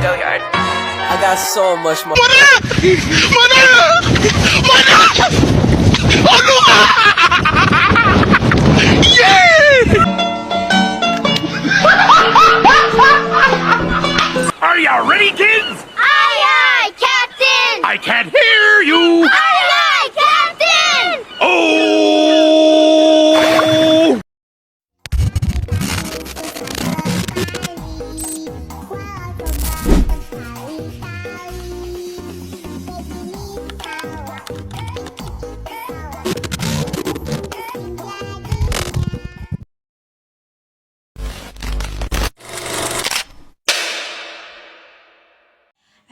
I got so much more. Are you ready, kids? Aye, aye, Captain! I can't hear you. Aye, aye, Captain! Oh!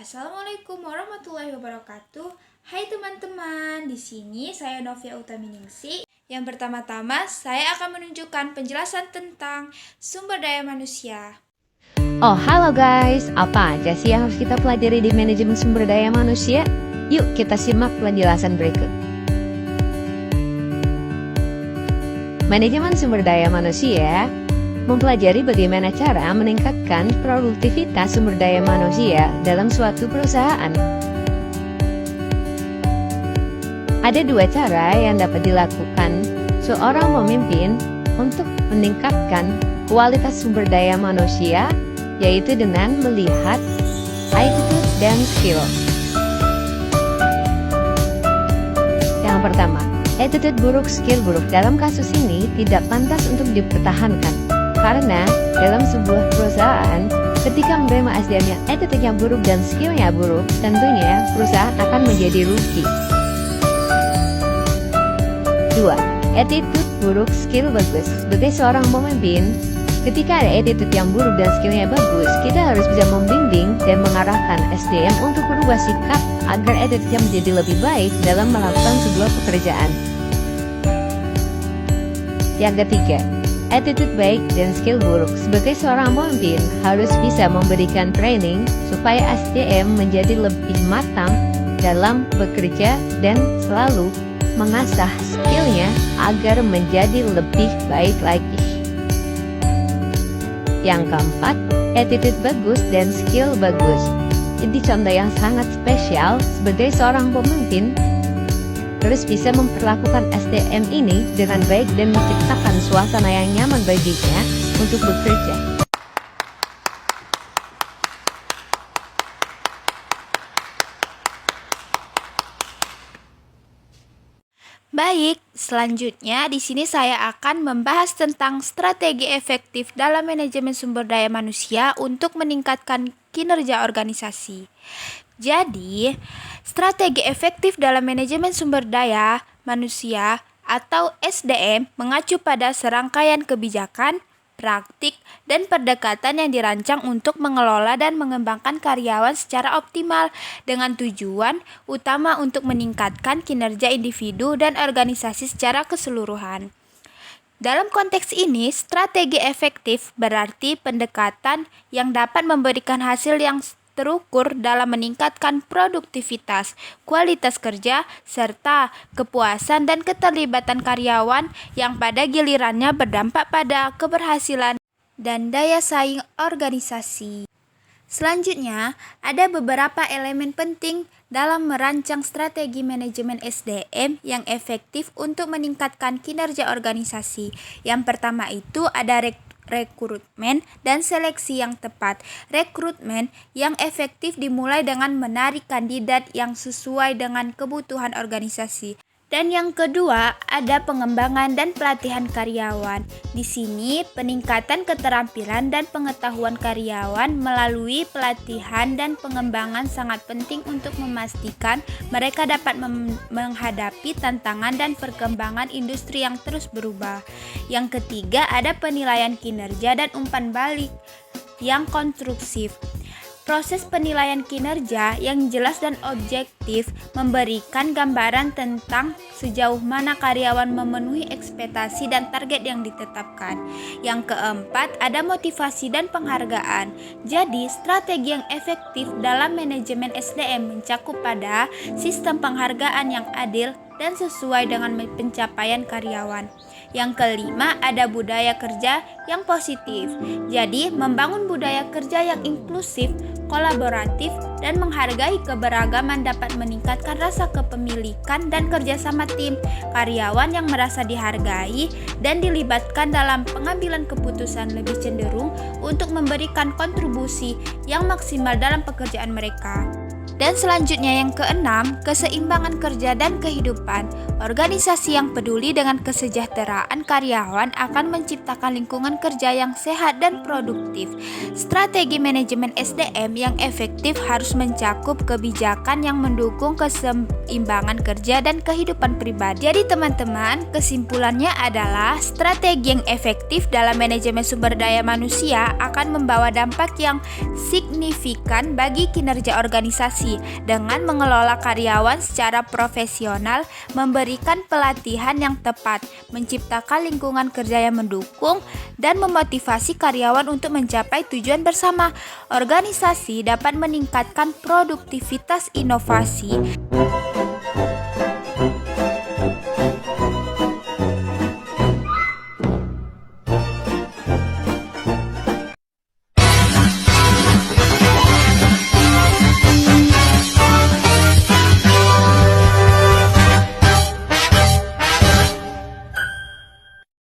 Assalamualaikum warahmatullahi wabarakatuh. Hai teman-teman, di sini saya Novia Utaminingsih. Yang pertama-tama saya akan menunjukkan penjelasan tentang sumber daya manusia. Oh, halo guys. Apa aja sih yang harus kita pelajari di manajemen sumber daya manusia? Yuk kita simak penjelasan berikut. Manajemen sumber daya manusia mempelajari bagaimana cara meningkatkan produktivitas sumber daya manusia dalam suatu perusahaan. Ada dua cara yang dapat dilakukan seorang pemimpin untuk meningkatkan kualitas sumber daya manusia, yaitu dengan melihat attitude dan skill. Yang pertama, attitude buruk, skill buruk. Dalam kasus ini tidak pantas untuk dipertahankan. Karena dalam sebuah perusahaan, ketika menerima SDM yang attitude-nya buruk dan skill-nya buruk, tentunya perusahaan akan menjadi rugi. 2. Attitude buruk, skill bagus. Sebagai seorang pemimpin, ketika ada attitude yang buruk dan skill-nya bagus, kita harus bisa membimbing dan mengarahkan SDM untuk berubah sikap agar attitude-nya menjadi lebih baik dalam melakukan sebuah pekerjaan. Yang ketiga, attitude baik dan skill buruk. Sebagai seorang pemimpin harus bisa memberikan training supaya SDM menjadi lebih matang dalam bekerja dan selalu mengasah skillnya agar menjadi lebih baik lagi. Yang keempat, attitude bagus dan skill bagus. Jadi contoh yang sangat spesial sebagai seorang pemimpin harus bisa memperlakukan SDM ini dengan baik dan menciptakan suasana yang nyaman baginya untuk bekerja. Baik, selanjutnya di sini saya akan membahas tentang strategi efektif dalam manajemen sumber daya manusia untuk meningkatkan kinerja organisasi. Jadi, strategi efektif dalam manajemen sumber daya manusia atau SDM mengacu pada serangkaian kebijakan, praktik, dan pendekatan yang dirancang untuk mengelola dan mengembangkan karyawan secara optimal dengan tujuan utama untuk meningkatkan kinerja individu dan organisasi secara keseluruhan. Dalam konteks ini, strategi efektif berarti pendekatan yang dapat memberikan hasil yang terukur dalam meningkatkan produktivitas, kualitas kerja, serta kepuasan dan keterlibatan karyawan yang pada gilirannya berdampak pada keberhasilan dan daya saing organisasi. Selanjutnya, ada beberapa elemen penting dalam merancang strategi manajemen SDM yang efektif untuk meningkatkan kinerja organisasi. Yang pertama itu ada rekrutmen dan seleksi yang tepat. Rekrutmen yang efektif dimulai dengan menarik kandidat yang sesuai dengan kebutuhan organisasi. Dan yang kedua, ada pengembangan dan pelatihan karyawan. Di sini, peningkatan keterampilan dan pengetahuan karyawan melalui pelatihan dan pengembangan sangat penting untuk memastikan mereka dapat menghadapi tantangan dan perkembangan industri yang terus berubah. Yang ketiga, ada penilaian kinerja dan umpan balik yang konstruktif. Proses penilaian kinerja yang jelas dan objektif memberikan gambaran tentang sejauh mana karyawan memenuhi ekspektasi dan target yang ditetapkan. Yang keempat, ada motivasi dan penghargaan. Jadi, strategi yang efektif dalam manajemen SDM mencakup pada sistem penghargaan yang adil dan sesuai dengan pencapaian karyawan. Yang kelima, ada budaya kerja yang positif. Jadi, membangun budaya kerja yang inklusif kolaboratif, dan menghargai keberagaman dapat meningkatkan rasa kepemilikan dan kerjasama tim. Karyawan yang merasa dihargai dan dilibatkan dalam pengambilan keputusan lebih cenderung untuk memberikan kontribusi yang maksimal dalam pekerjaan mereka. Dan selanjutnya yang keenam, keseimbangan kerja dan kehidupan. Organisasi yang peduli dengan kesejahteraan karyawan akan menciptakan lingkungan kerja yang sehat dan produktif. Strategi manajemen SDM yang efektif harus mencakup kebijakan yang mendukung keseimbangan kerja dan kehidupan pribadi. Jadi teman-teman, kesimpulannya adalah strategi yang efektif dalam manajemen sumber daya manusia akan membawa dampak yang signifikan bagi kinerja organisasi dengan mengelola karyawan secara profesional, memberikan pelatihan yang tepat, menciptakan lingkungan kerja yang mendukung, dan memotivasi karyawan untuk mencapai tujuan bersama. Organisasi dapat meningkatkan produktivitas inovasi